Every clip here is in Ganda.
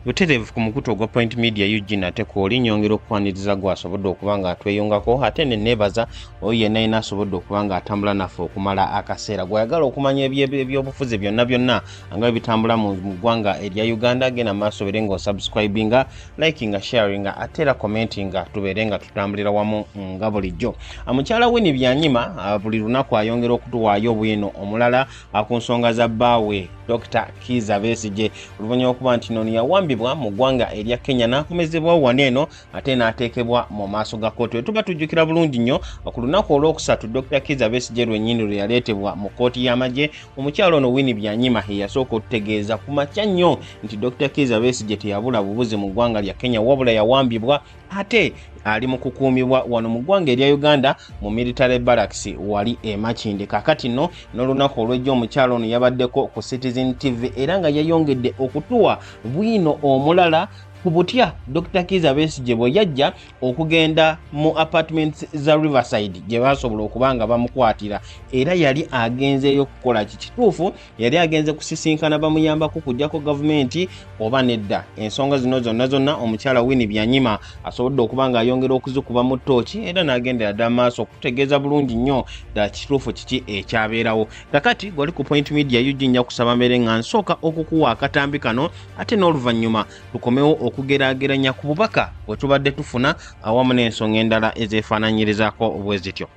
butereevu ku mukutu ogwa Point Media Eugene Ateko oli nyongera okwaniriza gwasobodde okuba nga atweyongako ate ne neebaza oyo yenna yina asobodde okuba nga atambula naffe okumala akaseera gwayagala okumanya ebyobufuzi byonna nga bitambula mu ggwanga erya Uganda genda maaso bere nga osubscribinga likinga sharinga ate era commentinga tubeere nga tutambulira wamu nga bulijjo. Mukyala Winnie Byanyima buli lunaku ayongera okutuwaayo obwino omulala ku nsonga za bbaawe Dr. Kizza Besigye oluvannyuma okuba nti nno yawambibwa mu ggwanga erya Kenya n'akomezebwa wano eno ate n'ateekebwa mu maaso ga kkooti. Tuba tujjukira bulungi nnyo ku lunaku olwokusatu Dr. Kizza Besigye lwennyini lwe yaleetebwa mu kkooti y'amagye. Omukyala ono Winnie Byanyima yasooka okutegeeza ku makya nnyo nti Dr. Kizza Besigye teyabula bubuzi mu ggwanga lya Kenya wabula yawambibwa ate ali mu kukuumibwa wano mu ggwanga erya Uganda mu military barracks wali e Makindye. Kakati nno n'olunaku olw'ejjo omukyala ono yabaddeko ku Citizen TV era nga yayongedde okutuwa bwino omulala ku butya Dr. Kizza Besigye bwe yajja okugenda mu apartments za Riverside gye basobola okuba nga bamukwatira era yali agenzeeyo okukola kituufu, yali agenze kusisinkana bamuyambako kujjako gavumenti oba nedda. Ensonga zino zonna omukyala Winnie Byanyima asobodde okuba nga ayongera okuzikuba mu ttooki era n'agendera dda maaso okutegeeza bulungi nnyo ddala kituufu kiki ekyabeerawo. Kakati gwali ku Point Media Eugene kusaba mbere nga nsooka okukuwa akatambi kano ate n'oluvannyuma tukomewo okugeraageranya ku bubaka bwe tubadde tufuna awamu n'ensonga endala ezeefaananyirizaako bwe zityo.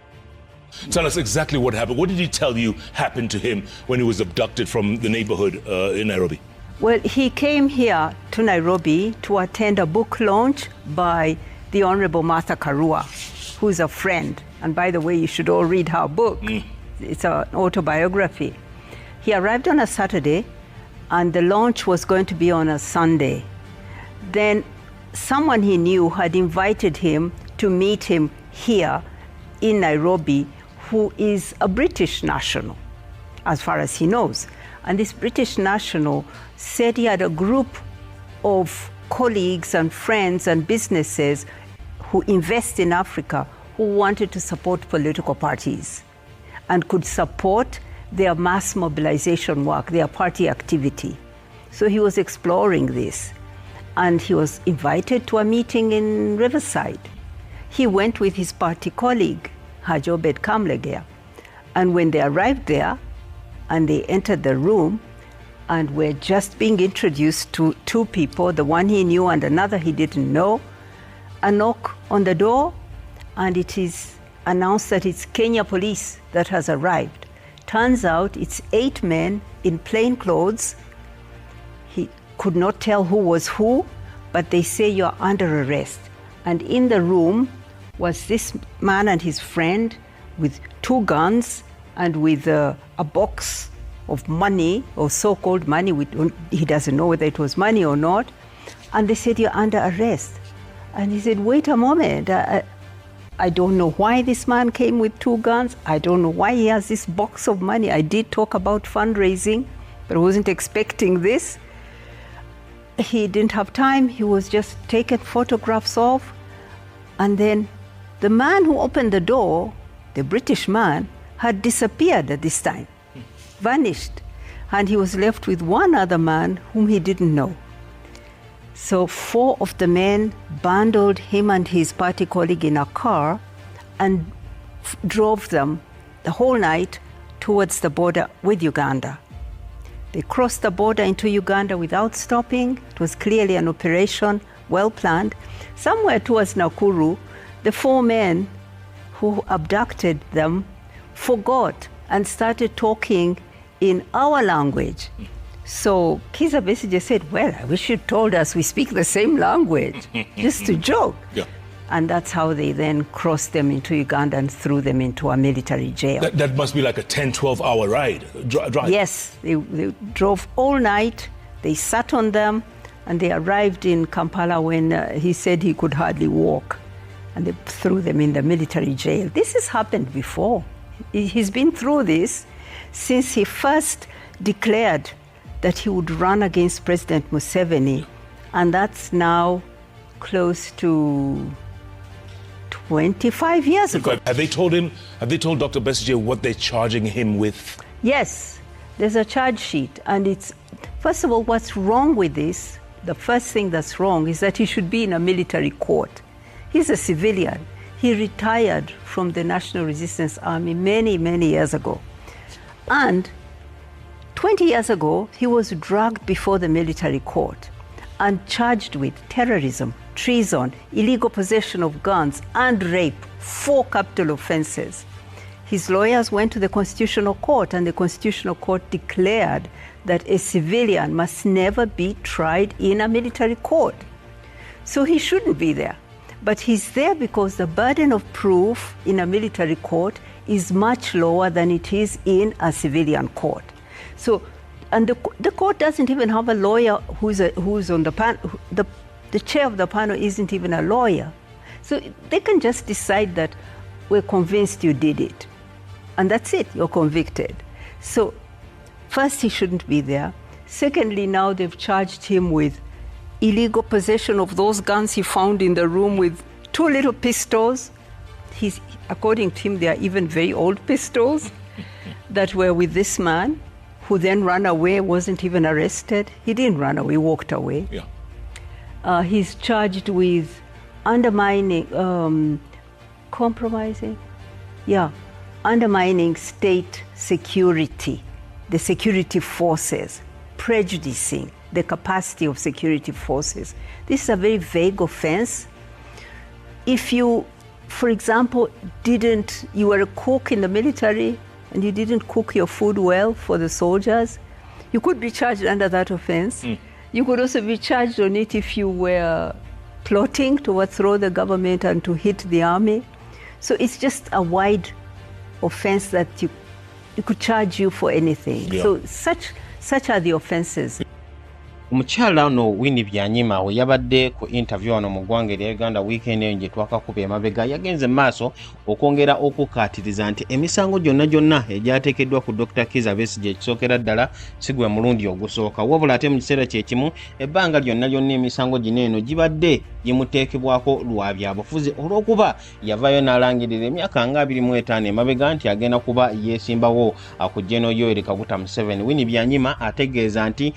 Tell us exactly what happened. What did he tell you happened to him when he was abducted from the neighborhood in Nairobi? Well, he came here to Nairobi to attend a book launch by the Honorable Martha Karua, who is a friend. And by the way, you should all read her book. It's an autobiography. He arrived on a Saturday, and the launch was going to be on a Sunday. Then someone he knew had invited him to meet him here in Nairobi, who is a British national, as far as he knows. And this British national said he had a group of colleagues and friends and businesses who invest in Africa who wanted to support political parties and could support their mass mobilization work, their party activity. So he was exploring this. And he was invited to a meeting in Riverside. He went with his party colleague, Haji Obed Kamlegea. And when they arrived there and they entered the room and were just being introduced to two people, the one he knew and another he didn't know, a knock on the door, and it is announced that it's Kenya police that has arrived. Turns out it's 8 men in plain clothes. He could not tell who was who, but they say you're under arrest. And in the room was this man and his friend with 2 guns and with a box of money, or so-called money. He doesn't know whether it was money or not. And they said, you're under arrest. And he said, wait a moment. I don't know why this man came with 2 guns. I don't know why he has this box of money. I did talk about fundraising, but I wasn't expecting this. He didn't have time. He was just taking photographs of. And then the man who opened the door, the British man, had disappeared at this time, vanished. And he was left with one other man whom he didn't know. So 4 of the men bundled him and his party colleague in a car and drove them the whole night towards the border with Uganda. They crossed the border into Uganda without stopping. It was clearly an operation, well planned. Somewhere towards Nakuru, the 4 men who abducted them forgot and started talking in our language. So Kizza Besigye said, well, I wish you told us we speak the same language, just to joke. Yeah. And that's how they then crossed them into Uganda and threw them into a military jail. That must be like a 10, 12-hour ride, drive. Yes, they drove all night, they sat on them, and they arrived in Kampala when he said he could hardly walk. And they threw them in the military jail. This has happened before. He's been through this since he first declared that he would run against President Museveni. And that's now close to 25 years ago. Have they told Dr. Besigye what they're charging him with? Yes, there's a charge sheet. And it's, first of all, what's wrong with this, the first thing that's wrong is that he should be in a military court. He's a civilian. He retired from the National Resistance Army many, many years ago. And 20 years ago, he was dragged before the military court and charged with terrorism, treason, illegal possession of guns, and rape, 4 capital offenses. His lawyers went to the Constitutional Court, and the Constitutional Court declared that a civilian must never be tried in a military court. So he shouldn't be there. But he's there because the burden of proof in a military court is much lower than it is in a civilian court. So, and the court doesn't even have a lawyer who's on the panel. The chair of the panel isn't even a lawyer. So they can just decide that we're convinced you did it. And that's it, you're convicted. So first, he shouldn't be there. Secondly, now they've charged him with illegal possession of those guns he found in the room with 2 little pistols. According to him, they are even very old pistols that were with this man, who then ran away, wasn't even arrested. He didn't run away, walked away. Yeah. He's charged with undermining, undermining state security, the security forces, prejudicing the capacity of security forces. This is a very vague offense. If you, for example, you were a cook in the military and you didn't cook your food well for the soldiers, you could be charged under that offense. You could also be charged on it if you were plotting to overthrow the government and to hit the army. So it's just a wide offense that you could charge you for anything. Yeah. So such are the offenses. Omukyala ono Winnie Byanyima we yabadde ku interview wano mu ggwanga erya Uganda weekend eyo gye twakakuba emabega yagenze maaso okwongera okukaatiriza nti emisango gyonna egyateekeddwa ku Dr. Kizza Besigye ekisookera ddala si gwe mulundi ogusooka, wabula ate mu kiseera kye kimu ebbanga lyonna emisango gino eno gibadde gimuteekebwako lwa byabufuzi olw'okuba yavaayo n'alangirira emyaka nga 25 emabega nti agenda kuba yeesimbawo ku General Yoweri Kaguta Museveni. Winnie Byanyima ategeeza nti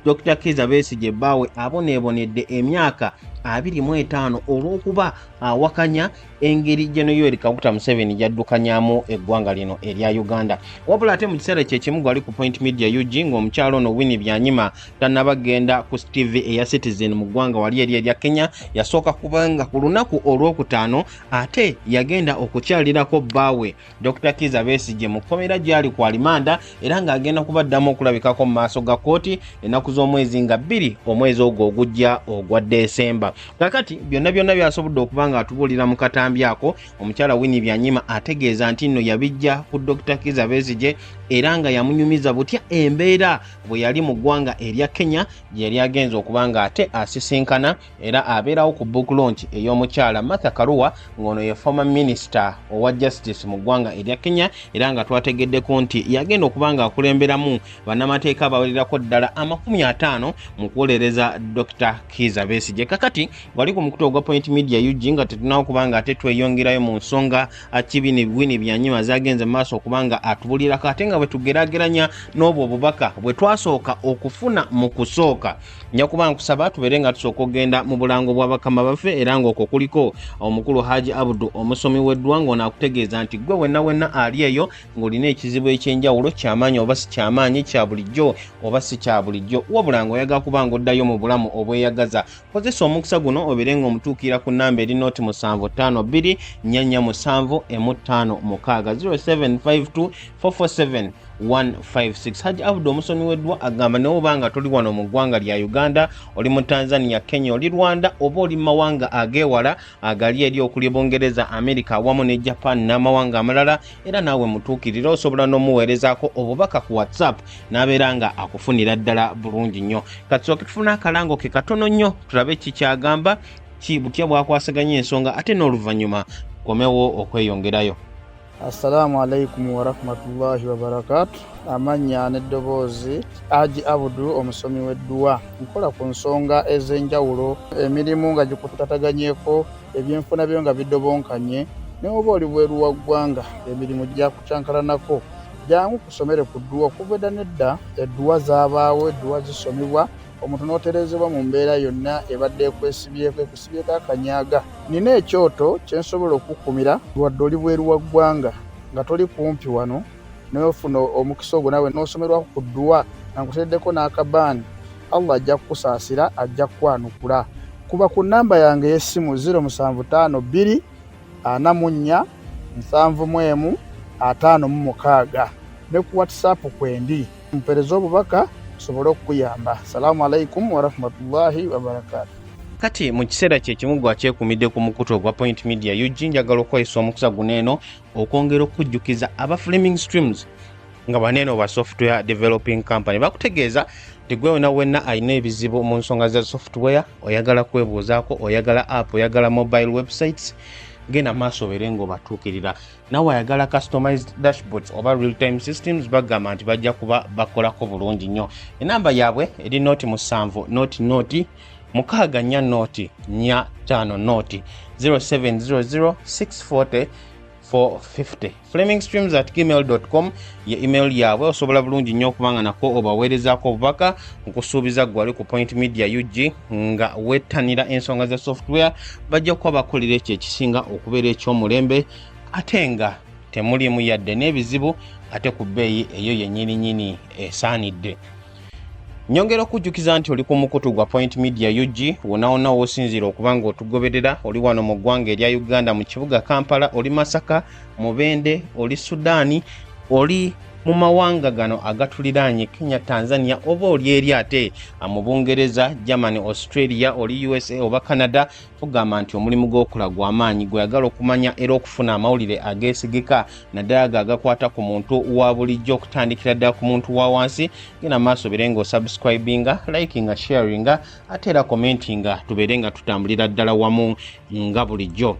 Dr. Kizza Besigye bbaawe aboneebonedde emyaka 25 olw'okuba awakanya engeri General Yoweri Kaguta Museveni gyaddukanyamu eggwanga lino erya Uganda. Wabula ate mu kiseera kye kimu gwali ku Point Media UG ng'omukyalo ono Winnie Byanyima tannabagenda ku TV eya Citizen mu ggwanga wali eri erya Kenya, yasooka kubanga ku lunaku olw'okutaano ate yagenda okukyalirako bbaawe Dr. Kizza Besigye mu kkomera gy'ali ku alimanda era ng'agenda kubaddamu okulabikako mu maaso ga kkooti ennaku z'omwezi nga 2 omwezi ogwo ogujja ogwa Desemba. Kakati byonna byasobodde okuba nga atubuulira mu katambi ako, omukyala Winnie Byanyima ategeeza nti nno yabijja ku Dr. Kizza Besigye era nga yamunyumiza butya embeera bwe yali mu ggwanga erya Kenya gye yali agenza okuba nga ate asisinkana era abeerawo ku book launch ey'omukyala Martha Karua ng'ono ye former minister owa justice mu ggwanga erya Kenya era nga twategeddeko nti yagenda okuba nga akulemberamu bannamateeka abawererako ddala 50 mu kuwolereza Dr. Kizza Besigye. Kakati wali ku mukutu ogwa Point Media UG nga tetunawo kubanga ate tweyongerayo mu nsonga kibini Winnie Byanyima zagenze maaso okubanga atubulirako ate nga bwe tugeraageranya n'obwo obubaka bwe twasooka okufuna mu kusooka. Nyakuba nkusaba tubeere nga tusooka okugenda mu bulango bwa bakama baffe era ng'okwo kuliko omukulu Haji Abdu omusomi w'eddwanga onaakutegeeza nti gwe wenna ali eyo ng'olina ekizibu ekyenjawulo kyamaanyi oba si kyamaanyi, kya bulijjo oba si kya bulijjo, wabula ng'oyagala kuba ng'oddayo mu bulamu obweyagaza. Kozesa omukisa guno obeere ng'omutuukira ku nnamba eri noti 752 447 0752 447 156. Haji Abdu omusomi w'eddwa agamba newoba nga toli wano mu ggwanga lya Uganda, oli mu Tanzania, Kenya, oli Rwanda oba oli mawanga ageewala agali eri okuli Bungereza, America awamu ne Japan n'amawanga amalala, era naawe mutuukirira osobola n'omuweerezaako obubaka ku WhatsApp n'abeera nga akufunira ddala bulungi nnyo. Katusooke tufuna akalango ke katono nnyo tulabe kikyagamba butya bwakwasaganya ensonga ate n'oluvannyuma komewo okweyongerayo. Assalamu alaikum wa rahmatullahi wa barakatuh. Amanya n'eddoboozi Haji Abdu omusomi w'eddwa. Nkola ku nsonga ez'enjawulo, emirimu nga gikutataganyeko, ebyenfuna byo nga bidobonkanye, ne oba oli bweru wa ggwanga emirimu gyakucankalanako. Jangu kusomere ku ddwa okuva edda nedda, eddwa zaabaawo, eddwa zisomibwa omuntu n'oterezebwa mu mbeera yonna ebadde ekusibyeko akanyaga. Nina ekyoto kye nsobola okukumira wadde oli bweru wa ggwanga nga toli kumpi wano n'ofuna omukisa ogwo nawe n'osomerwako ku dduwa nga nkuteddeko n'akabaani, Allah ajja kukusaasira, ajja kukwanukula. Kuba ku nnamba yange y'essimu 075 2 44 71 ne ku WhatsApp kwendi mpereza obubaka sobole okukuyamba. Assalamu alaikum warahmatullahi wabarakatuh. Kati mu kiseera kyekimu gwakyekuumidde ku mukutu ogwa Point Media UG, njagala okweyisa omukisa guno eno okwongera okujjukiza aba Fleming Streams nga baneeno ba software developing company bakutegeeza nti gwe wenna alina ebizibu mu nsonga za software, oyagala kwebuuzaako, oyagala app, oyagala mobile websites, genda maaso obeere ng'obatuukirira. Nawe ayagala customized dashboards oba real time systems, bagamba nti bajja kuba bakolako bulungi nnyo. Enamba yaabwe eri noti 7 noti 64 noti 45 noti 0700 640 450. flemingstreams@gmail.com ye email yaabwe. Osobola bulungi nnyo okubanga nako obaweerezaako obubaka nkusuubiza gwali ku Point Media UG nga wettanira ensonga za software, bajja kuba bakolera ekyo ekisinga okubeera eky'omulembe ate nga temulimu yadde n'ebizibu ate ku bbeeyi eyo yennyininyini esaanidde. Nyongera okujjukiza nti oli ku mukutu gwa Point Media UG wonna w'osinziira okuba ng'otugoberera. Oli wano mu ggwanga erya Uganda mu kibuga Kampala, oli Masaka, Mubende, oli Sudaani, oli mu mawanga gano agatuliraanye Kenya, Tanzania, oba oli eri ate mu Bungereza, Germany, Australia, oli USA oba Canada, tugamba nti omulimu gw'okola gw'amaanyi, gweyagala okumanya era okufuna amawulire ageesigika naddala agakwata ku muntu wa bulijjo okutandikira ddala ku muntu wa wansi. Genda maaso beere ng'osubscribinga, likinga, sharinga ate era commentinga, tubeere nga tutambulira ddala wamu nga bulijjo.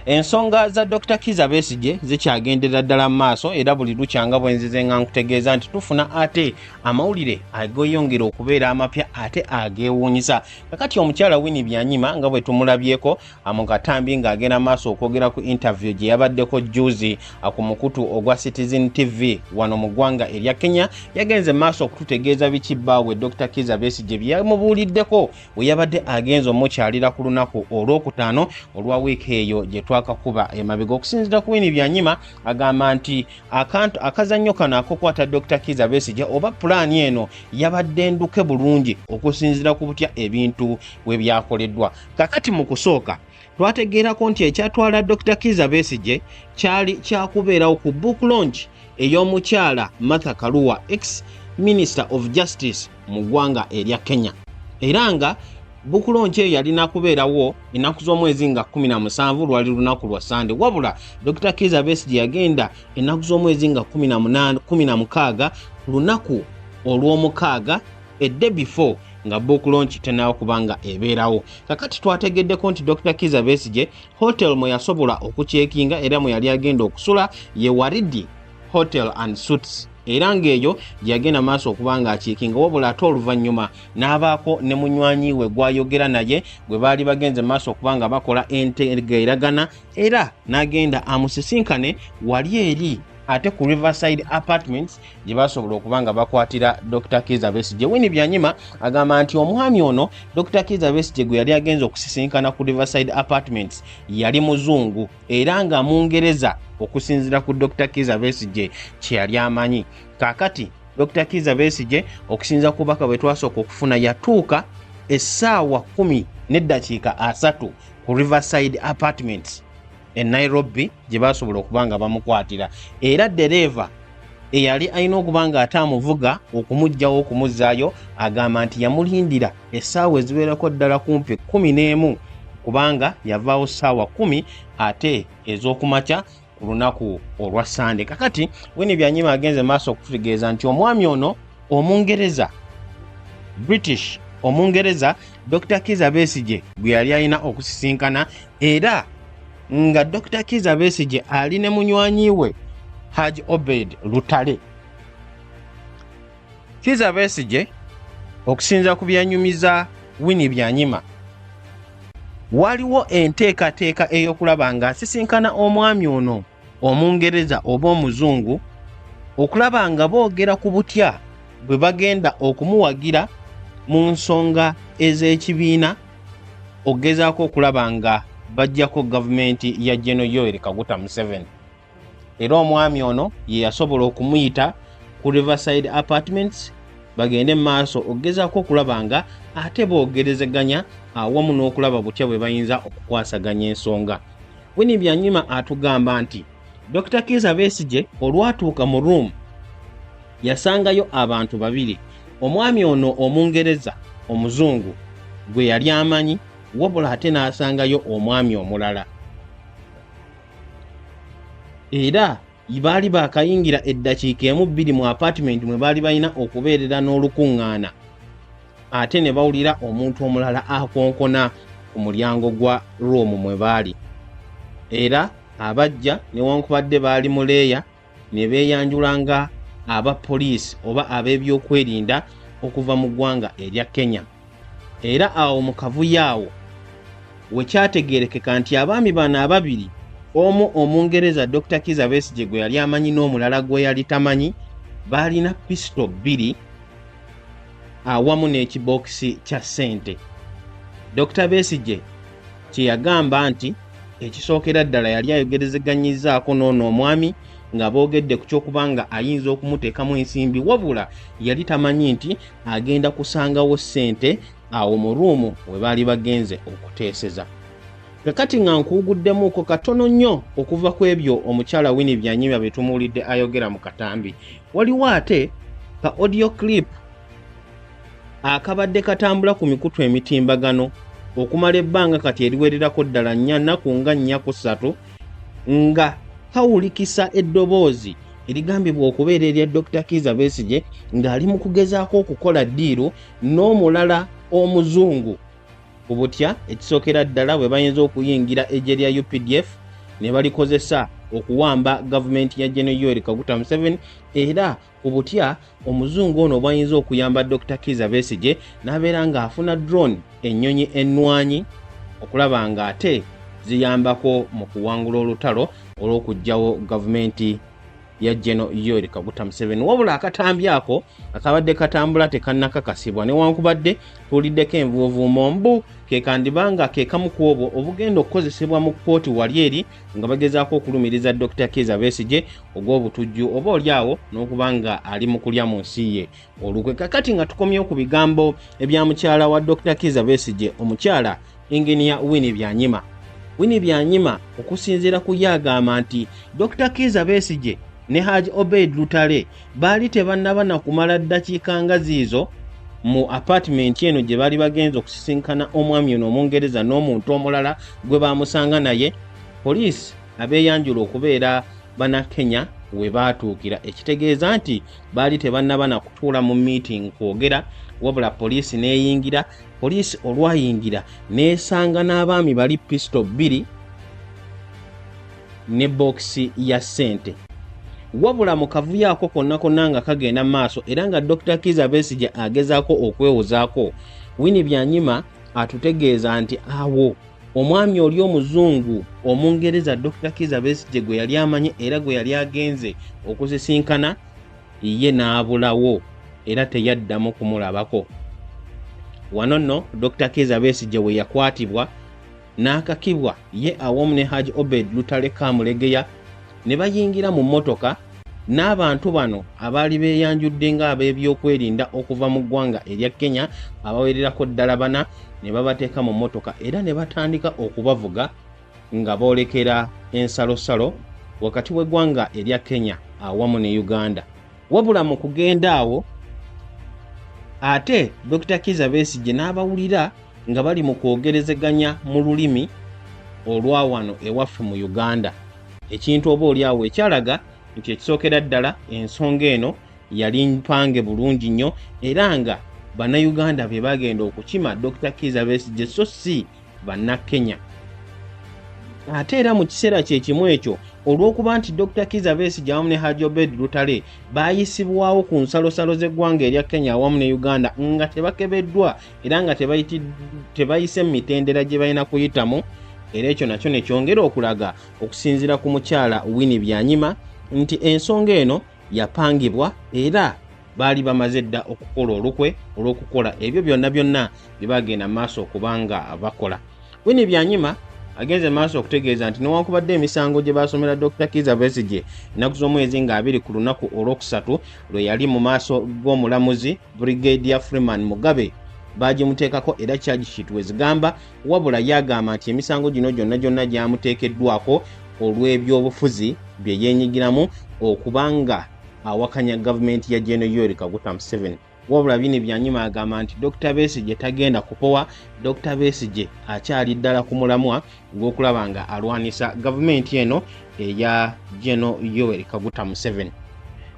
Ensonga za Dr. Kizza Besigye zikyagendera ddala mu maaso era buli lukyanga bwenzize nga nkutegeeza nti tufuna ate amawulire ageyongera okubeera amapya ate ageewuunyisa. Kakati omukyala Winnie Byanyima nga bwe tumulabyeko mu katambi ng'agenda maaso okwogera ku interview gye yabaddeko juzi ku mukutu ogwa Citizen TV wano mu ggwanga erya Kenya, yagenze maaso okututegeeza biki bbaawe Dr. Kizza Besigye bye yamubuuliddeko we yabadde agenza omukyalira ku lunaku olwokutaano olwa wiiki eyo gye akakuba emabega. Okusinziira ku Winnie Byanyima agamba nti akazannyo kano akokwata Dr. Kizza Besigye oba pulaani eno yabadde nduke bulungi okusinziira ku butya ebintu we byakoleddwa. Kakati mu kusooka twategeerako nti ekyatwala Dr. Kizza Besigye kyali kyakubeerawo ku book launch ey'omukyala Martha Karua, ex Minister of Justice mu ggwanga erya Kenya, era nga bukulonche eyo yalina kubeerawo ennaku z'omwezi nga 17 lwali lunaku lwa Sande, wabula Dr. Kizza Besigye yagenda ennaku z'omwezi nga 16 lunaku olw'omukaaga edde before nga book launch tenawo kubanga ebeerawo. Kakati twategeddeko nti Dr. Kizza Besigye hotel mwe yasobola okucekinga era mwe yali agenda okusula ye Waridi Hotel and Suites, era ng'eyo yagenda maaso okubanga akiikinga, wabula ate oluvannyuma n'abaako ne munywanyi we gwayogera naye gwe baali bagenze maaso okubanga bakola entegeeragana, era n'agenda amusisinkane wali eri ate ku Riverside Apartments gye basobola okubanga bakwatira Dr. Kizza Besigye. Winnie Byanyima agamba nti omwami ono Dr. Kizza Besigye gwe yali agenze okusisinkana ku Riverside Apartments yali muzungu era nga Mungereza okusinziira ku Dr. Kizza Besigye kye yali amanyi. Kakati Dr. Kizza Besigye okusinza ku baka bwe twasooka okufuna yatuuka essaawa 10:03 ku Riverside Apartments e Nairobi gye basobola okubanga bamukwatira, era dereva eyali alina okubanga atamuvuga okumugjawo okumuzzaayo agamba nti yamulindira essaawa ezibeerako ddala kumpi 11 kubanga yavaawo ssaawa 10 ate ez'okumakya ku lunaku olwa Sande. Kakati Winnie Byanyima agenze maaso okututegeeza nti omwami ono Omungereza British Omungereza Dr. Kizza Besigye gwe yali alina okusisinkana, era nga Dr. Kizza Besigye ali ne munywanyi we Haji Obed Lutale. Kizza Besigye okusinza ku byanyumiza Winnie Byanyima, waliwo enteekateeka ey'okulaba nga asisinkana omwami ono Omungereza oba Omuzungu, okulaba nga boogera ku butya bwe bagenda okumuwagira mu nsonga ez'ekibiina ogezaako okulaba nga bajjako gavumenti ya General Yoweri Kaguta Museveni. Era omwami ono ye yasobola okumuyita ku Riverside Apartments bagende maaso ogezaako okulaba nga ate boogerezeganya awamu n'okulaba butya bwe bayinza okukwasaganya ensonga. Winnie Byanyima atugamba nti Dr. Kizza Besigye olwatuuka mu room yasangayo abantu babiri, omwami ono Omungereza omuzungu gwe yali amanyi, wabula ate n'asangayo omwami omulala. Era baali baakayingira eddakiika emu bbiri mu apartment mwe baali balina okubeerera n'olukuŋŋaana, ate ne bawulira omuntu omulala akonkona ku mulyango gwa room mwe baali. Era abajja newankubadde baali mu leeya ne beeyanjula nga abapoliisi oba ab'ebyokwerinda okuva mu ggwanga erya Kenya. Era awo mu kavuyo awo wekyategeerekeka nti abaami bano ababiri, omu Omungereza Dr. Kizza Besigye gwe yali amanyi n'omulala gwe yali tamanyi, baalina pisto 2 awamu n'ekibokisi kya ssente. Dr. Besigye kye yagamba nti ekisookera ddala yali ayogerezeganyizzaako n'ono omwami nga boogedde ku kyokubanga ayinza okumuteekamu ensimbi, wabula yali tamanyi nti agenda kusangawo ssente awo mu ruumu we baali bagenze okuteeseza. Kakati nga nkuuguddemuuko katono nnyo okuva ku ebyo omukyala Winnie Byanyima bye tumuwulidde ayogera mu katambi. Waliwo ate ka audio clip akabadde katambula ku mikutu emitimbagano okumala ebbanga kati eriwererako ddala nnaku nga 4 ku 3 nga kawulikisa eddoboozi erigambibwa okubeera erya Dr. Kizza Besigye ng'ali mu kugezaako okukola ddiiru n'omulala omuzungu ku butya ekisookera ddala bwe bayinza okuyingira eggye lya UPDF ne balikozesa okuwamba gavumenti ya General Yoweri Kaguta Museveni, era ku butya omuzungu ono bwayinza okuyamba Dr. Kizza Besigye n'abeera ng'afuna drone ennyonyi ennwanyi okulaba nga ate ziyambako mu kuwangula olutalo olw'okuggyawo gavumenti ya General Yoweri Kaguta Museveni. Wabula akatambi ako akabadde katambula tekannakakasibwa newankubadde tuliddeko envuuvuumo mbu ke kandibanga ke kamu ku obwo obugenda okukozesebwa mu kkooti wali eri nga bagezaako okulumiriza Dr. Kizza Besigye ogw'obutujju oba olyawo n'okubanga ali mu kulya mu nsi ye olukwe. Kakati nga tukomyewo ku bigambo ebya mukyala wa Dr. Kizza Besigye, omukyala Engineer Winnie Byanyima. Winnie Byanyima okusinziira ku ye agamba nti Dr. Kizza Besigye ne Haji Obeid Lutale baali tebannaba na kumala ddakiika nga ziizo mu apartment eno gye baali bagenze okusisinkana omwami ono Omungereza n'omuntu omulala gwe baamusanga naye, poliisi abeeyanjula okubeera Bannakenya we baatuukira, ekitegeeza nti baali tebannaba na kutuula mu meeting kwogera, wabula poliisi n'eyingira. Poliisi olwayingira n'esanga n'abaami bali pisto 2 ne bokisi ya ssente. Wabula mu kavuyo ako konna konna nga kagenda maaso era nga Dr. Kizza Besigye agezaako okwewozaako, Winnie Byanyima atutegeeza nti awo omwami oli omuzungu Omungereza Dr. Kizza Besigye gwe yali amanyi era gwe yali agenze okusisinkana ye n'abulawo era teyaddamu kumulabako. Wano nno Dr. Kizza Besigye we yakwatibwa n'akakibwa ye awamu ne Haji Obeid Lutale Kamulegeya ne bayingira mu mmotoka n'abantu bano abaali beeyanjudde ng'ab'ebyokwerinda okuva mu ggwanga erya Kenya abawererako ddala 4 ne babateeka mu mmotoka era ne batandika okubavuga nga boolekera ensalosalo wakati w'eggwanga erya Kenya awamu ne Uganda. Wabula mu kugenda awo ate Dr. Kizza Besigye n'abawulira nga bali mu kwogerezeganya mu lulimi olwa wano ewaffe mu Uganda, ekintu oba oliawo ekyalaga nti ekisookera ddala ensonga eno yali mpange bulungi nnyo era nga Bannayuganda be bagenda okukima Dr. Kizza Besigye so si Bannakenya. Ate era mu kiseera kye kimu ekyo olw'okuba nti Dr. Kizza Besigye awamu ne Haji Obeid Lutale baayisibwawo ku nsalosalo z'eggwanga erya Kenya awamu ne Uganda nga tebakebeddwa era nga tebayise mu mitendera gye balina kuyitamu, era ekyo nakyo ne kyongera okulaga okusinziira ku mukyala Winnie Byanyima nti ensonga eno yapangibwa era baali bamaze dda okukola olukwe olw'okukola ebyo byonna bye bagenda maaso okubanga bakola. Winnie Byanyima agenze maaso okutegeeza nti newankubadde emisango gye basomera Dr. Kizza Besigye ennaku z'omwezi nga 2 ku lunaku olwokusatu lwe yali mu maaso g'omulamuzi Brigadier Freeman Mugabe bagimuteekako era charge sheet wezigamba, wabula yagamba nti emisango gino gyonna gyamuteekeddwako olw'ebyobufuzi bye yeenyigiramu okubanga awakanya gavumenti ya General Yoweri Kaguta Museveni. Wabula Winnie Byanyima agamba nti Dr. Besigye tagenda kupowa, Dr. Besigye akyali ddala ku mulamwa gw'okulaba nga alwanisa gavumenti eno eya General Yoweri Kaguta Museveni.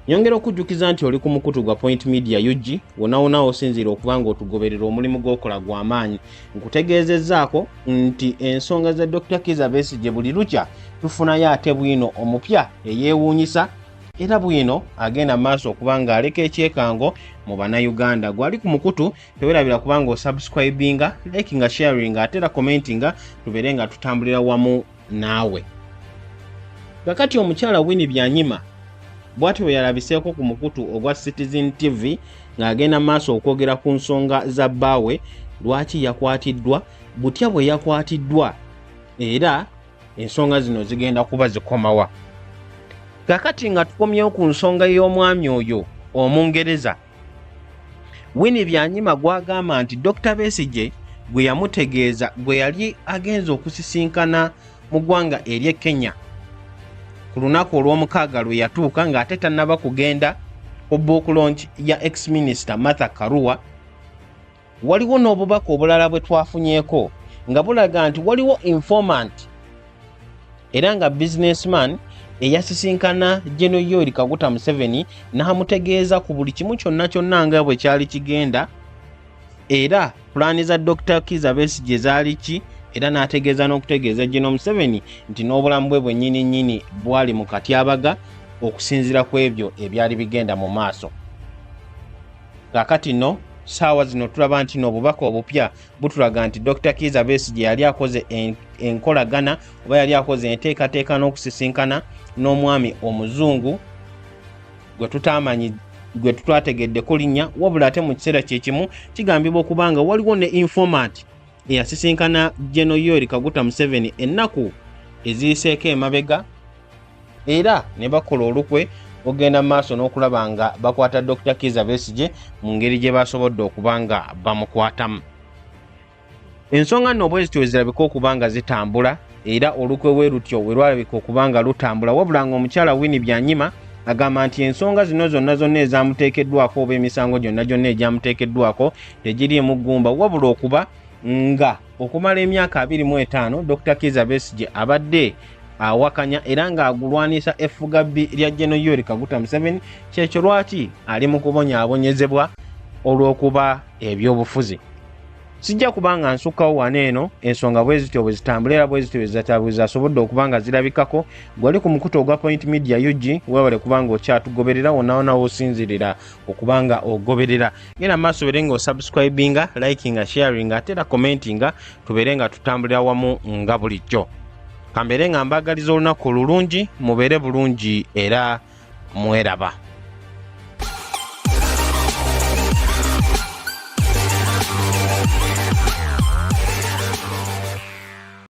Nyongera okujjukiza nti oli ku mukutu gwa Point Media UG wonawona osinziira okubanga otugoberera omulimu gw'okola gw'amaanyi. Nkutegeezezzaako nti ensonga za Dr. Kizza Besigye buli lukya tufunayo ate bwino omupya eyeewuunyisa, era bwino agenda maaso okubanga aleka ekyekango mu bannayuganda. Gwali ku mukutu tewerabira kubanga osubscribinga, likinga, sharinga ate era commentinga tubeere nga tutambulira wamu naawe. Kakati omukyala Winnie Byanyima bw'atyo bwe yalabiseeko ku mukutu ogwa Citizen TV ng'agenda maaso okwogera ku nsonga za bbaawe, lwaki yakwatiddwa, butya bwe yakwatiddwa, era ensonga zino zigenda kuba zikomawa. Kakati nga tukomyewo ku nsonga y'omwami oyo Omungereza, Winnie Byanyima gwagamba nti Dr. Besigye gwe yamutegeeza gwe yali agenza okusisinkana mu ggwanga ery'e Kenya ku lunaku olw'omukaaga lwe yatuuka ng'ate tannaba kugenda ku book launch ya ex-minister Martha Karua. Waliwo n'obubaka obulala bwe twafunyeeko nga bulaga nti waliwo informant era nga businessman eyasisinkana General Yoweri Kaguta Museveni n'amutegeeza ku buli kimu kyonna nga bwe kyali kigenda, era pulaani za Dr. Kizza Besigye zaali ki, era n'ategeeza n'okutegeeza General Museveni nti n'obulamu bwe bwennyini bwali mu katyabaga okusinziira ku ebyo ebyali bigenda mu maaso. Kaakati nno saawa zino tulaba nti n'obubaka obupya butulaga nti Dr. Kizza Besigye yali akoze enkolagana oba yali akoze enteekateeka n'okusisinkana n'omwami omuzungu gwe tutwategedde ku linnya, wabula ate mu kiseera kyekimu kigambibwa okubanga waliwo ne informant eyasisinkana General Yoweri Kaguta Museveni ennaku eziyiseeko emabega, era ne bakola olukwe ogenda maaso n'okulaba nga bakwata Dr. Kizza Besigye mu ngeri gye basobodde okubanga bamukwatamu. Ensonga nno bwe zityo zirabika okubanga zitambula, era olukwe we lutyo we lwalabika okubanga lutambula, wabula ng'omukyala Winnie Byanyima agamba nti ensonga zino zonna ezaamuteekeddwako oba emisango gyonna egyamuteekeddwako tegiriimu ggumba, wabula okuba nga okumala emyaka 25 Dr. Kizza Besigye abadde awakanya era ng'agulwanisa effugabbi lya General Yoweri Kaguta Museveni, kyekyo lwaki ali mu kubonyaabonyezebwa olw'okuba ebyobufuzi. Sijja kubanga nsukkawo wano eno ensonga bwe zityo bwe zitambula era bwe zityo bwe zasobodde okubanga zirabikako. Gwali ku mukutu ogwa Point Media UG weewale kubanga okyatugoberera wonna osinzirira okubanga ogoberera. Genda maaso beere nga osubscribinga, likinga, sharinga ate era commentinga tubeere nga tutambulira wamu nga bulijjo. Kambeere nga mbagaliza olunaku olulungi, mubeere bulungi era mweraba.